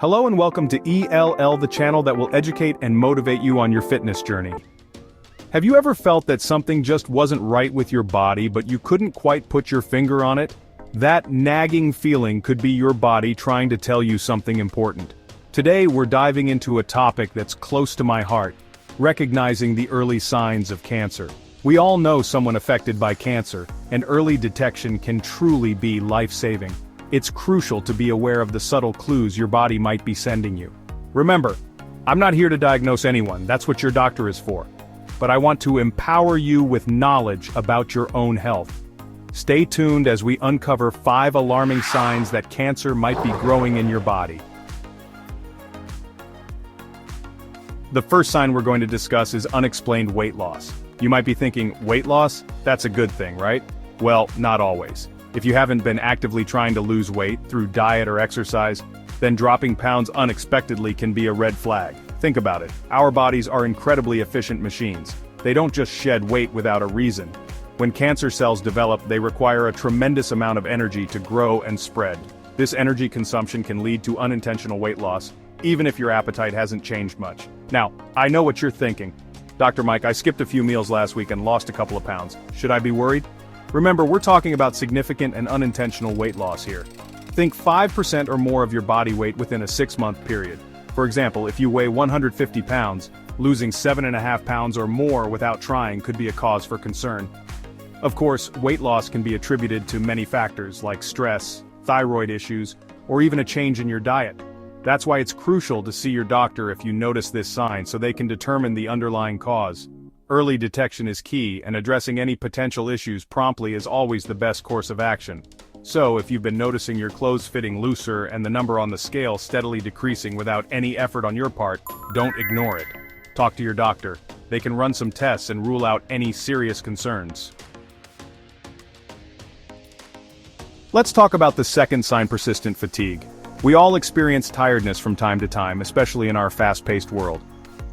Hello and welcome to ELL, the channel that will educate and motivate you on your fitness journey. Have you ever felt that something just wasn't right with your body but you couldn't quite put your finger on it? That nagging feeling could be your body trying to tell you something important. Today we're diving into a topic that's close to my heart, recognizing the early signs of cancer. We all know someone affected by cancer, and early detection can truly be life-saving. It's crucial to be aware of the subtle clues your body might be sending you. Remember, I'm not here to diagnose anyone, that's what your doctor is for. But I want to empower you with knowledge about your own health. Stay tuned as we uncover 5 alarming signs that cancer might be growing in your body. The first sign we're going to discuss is unexplained weight loss. You might be thinking, weight loss? That's a good thing, right? Well, not always. If you haven't been actively trying to lose weight through diet or exercise, then dropping pounds unexpectedly can be a red flag. Think about it. Our bodies are incredibly efficient machines. They don't just shed weight without a reason. When cancer cells develop, they require a tremendous amount of energy to grow and spread. This energy consumption can lead to unintentional weight loss, even if your appetite hasn't changed much. Now, I know what you're thinking. Dr. Mike, I skipped a few meals last week and lost a couple of pounds. Should I be worried? Remember, we're talking about significant and unintentional weight loss here. Think 5% or more of your body weight within a 6-month period. For example, if you weigh 150 pounds, losing 7.5 pounds or more without trying could be a cause for concern. Of course, weight loss can be attributed to many factors like stress, thyroid issues, or even a change in your diet. That's why it's crucial to see your doctor if you notice this sign so they can determine the underlying cause. Early detection is key, and addressing any potential issues promptly is always the best course of action. So, if you've been noticing your clothes fitting looser and the number on the scale steadily decreasing without any effort on your part, don't ignore it. Talk to your doctor. They can run some tests and rule out any serious concerns. Let's talk about the second sign: persistent fatigue. We all experience tiredness from time to time, especially in our fast-paced world.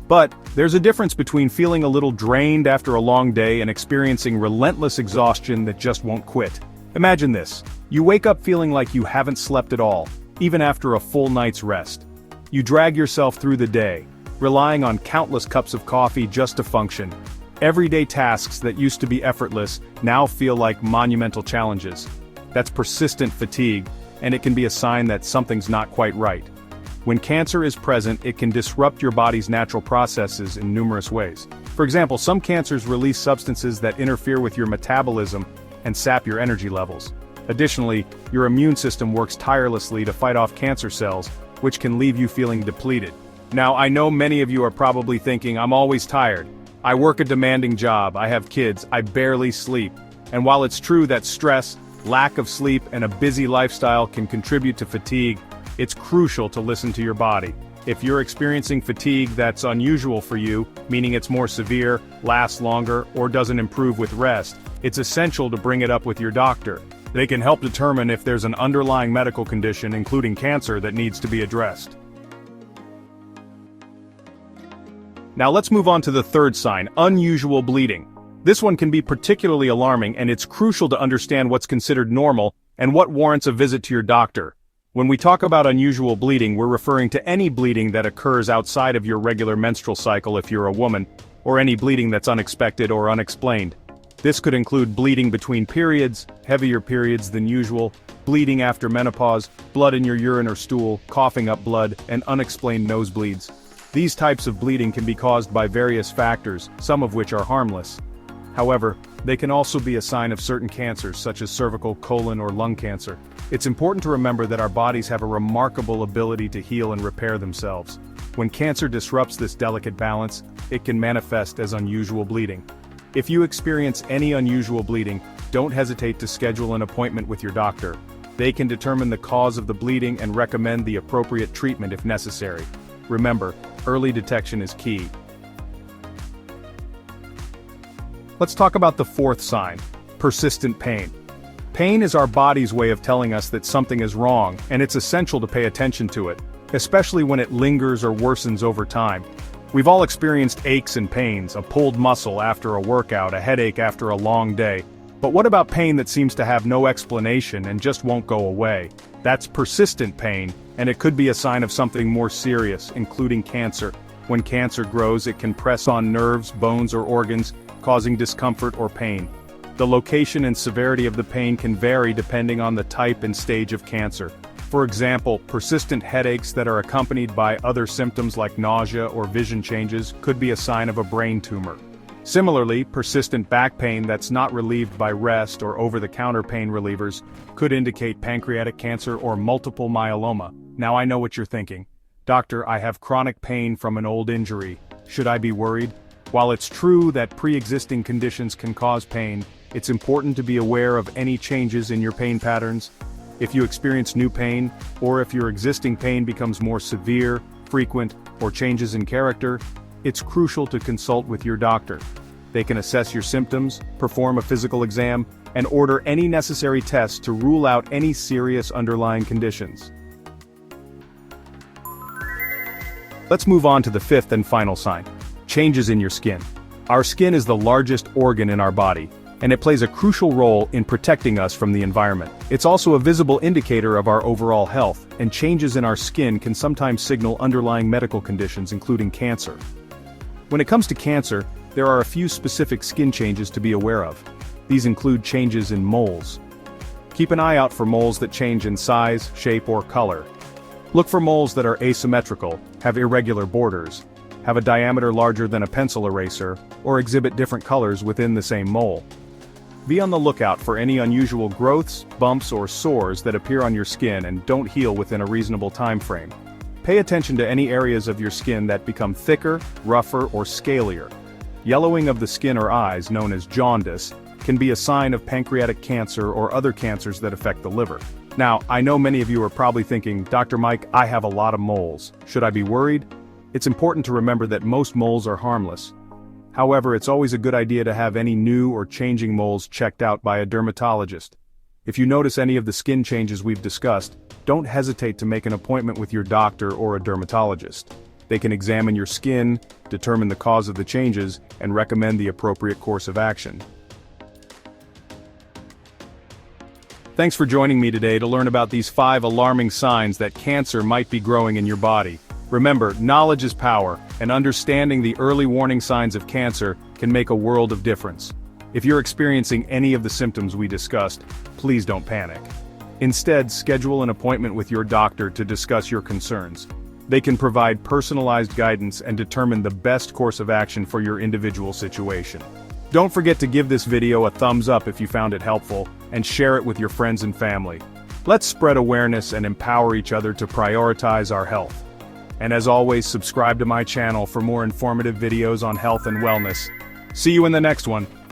But there's a difference between feeling a little drained after a long day and experiencing relentless exhaustion that just won't quit. Imagine this. You wake up feeling like you haven't slept at all, even after a full night's rest. You drag yourself through the day, relying on countless cups of coffee just to function. Everyday tasks that used to be effortless now feel like monumental challenges. That's persistent fatigue, and it can be a sign that something's not quite right. When cancer is present, it can disrupt your body's natural processes in numerous ways. For example, some cancers release substances that interfere with your metabolism and sap your energy levels. Additionally, your immune system works tirelessly to fight off cancer cells, which can leave you feeling depleted. Now, I know many of you are probably thinking, I'm always tired. I work a demanding job, I have kids, I barely sleep. And while it's true that stress, lack of sleep, and a busy lifestyle can contribute to fatigue, it's crucial to listen to your body. If you're experiencing fatigue that's unusual for you, meaning it's more severe, lasts longer, or doesn't improve with rest, it's essential to bring it up with your doctor. They can help determine if there's an underlying medical condition, including cancer, that needs to be addressed. Now let's move on to the third sign: unusual bleeding. This one can be particularly alarming, and it's crucial to understand what's considered normal and what warrants a visit to your doctor. When we talk about unusual bleeding, we're referring to any bleeding that occurs outside of your regular menstrual cycle if you're a woman, or any bleeding that's unexpected or unexplained. This could include bleeding between periods, heavier periods than usual, bleeding after menopause, blood in your urine or stool, coughing up blood, and unexplained nosebleeds. These types of bleeding can be caused by various factors, some of which are harmless. However, they can also be a sign of certain cancers such as cervical, colon, or lung cancer. It's important to remember that our bodies have a remarkable ability to heal and repair themselves. When cancer disrupts this delicate balance, it can manifest as unusual bleeding. If you experience any unusual bleeding, don't hesitate to schedule an appointment with your doctor. They can determine the cause of the bleeding and recommend the appropriate treatment if necessary. Remember, early detection is key. Let's talk about the fourth sign: persistent pain. Pain is our body's way of telling us that something is wrong, and it's essential to pay attention to it, especially when it lingers or worsens over time. We've all experienced aches and pains, a pulled muscle after a workout, a headache after a long day. But what about pain that seems to have no explanation and just won't go away? That's persistent pain, and it could be a sign of something more serious, including cancer. When cancer grows, it can press on nerves, bones, or organs, causing discomfort or pain. The location and severity of the pain can vary depending on the type and stage of cancer. For example, persistent headaches that are accompanied by other symptoms like nausea or vision changes could be a sign of a brain tumor. Similarly, persistent back pain that's not relieved by rest or over-the-counter pain relievers could indicate pancreatic cancer or multiple myeloma. Now I know what you're thinking. Doctor, I have chronic pain from an old injury. Should I be worried? While it's true that pre-existing conditions can cause pain, it's important to be aware of any changes in your pain patterns. If you experience new pain, or if your existing pain becomes more severe, frequent, or changes in character, it's crucial to consult with your doctor. They can assess your symptoms, perform a physical exam, and order any necessary tests to rule out any serious underlying conditions. Let's move on to the fifth and final sign: changes in your skin. Our skin is the largest organ in our body, and it plays a crucial role in protecting us from the environment. It's also a visible indicator of our overall health, and changes in our skin can sometimes signal underlying medical conditions, including cancer. When it comes to cancer, there are a few specific skin changes to be aware of. These include changes in moles. Keep an eye out for moles that change in size, shape, or color. Look for moles that are asymmetrical, have irregular borders, have a diameter larger than a pencil eraser, or exhibit different colors within the same mole. Be on the lookout for any unusual growths, bumps, or sores that appear on your skin and don't heal within a reasonable time frame. Pay attention to any areas of your skin that become thicker, rougher, or scalier. Yellowing of the skin or eyes, known as jaundice, can be a sign of pancreatic cancer or other cancers that affect the liver. Now, I know many of you are probably thinking, Dr. Mike, I have a lot of moles. Should I be worried? It's important to remember that most moles are harmless. However, it's always a good idea to have any new or changing moles checked out by a dermatologist. If you notice any of the skin changes we've discussed, don't hesitate to make an appointment with your doctor or a dermatologist. They can examine your skin, determine the cause of the changes, and recommend the appropriate course of action. Thanks for joining me today to learn about these 5 alarming signs that cancer might be growing in your body. Remember, knowledge is power, and understanding the early warning signs of cancer can make a world of difference. If you're experiencing any of the symptoms we discussed, please don't panic. Instead, schedule an appointment with your doctor to discuss your concerns. They can provide personalized guidance and determine the best course of action for your individual situation. Don't forget to give this video a thumbs up if you found it helpful, and share it with your friends and family. Let's spread awareness and empower each other to prioritize our health. And as always, subscribe to my channel for more informative videos on health and wellness. See you in the next one.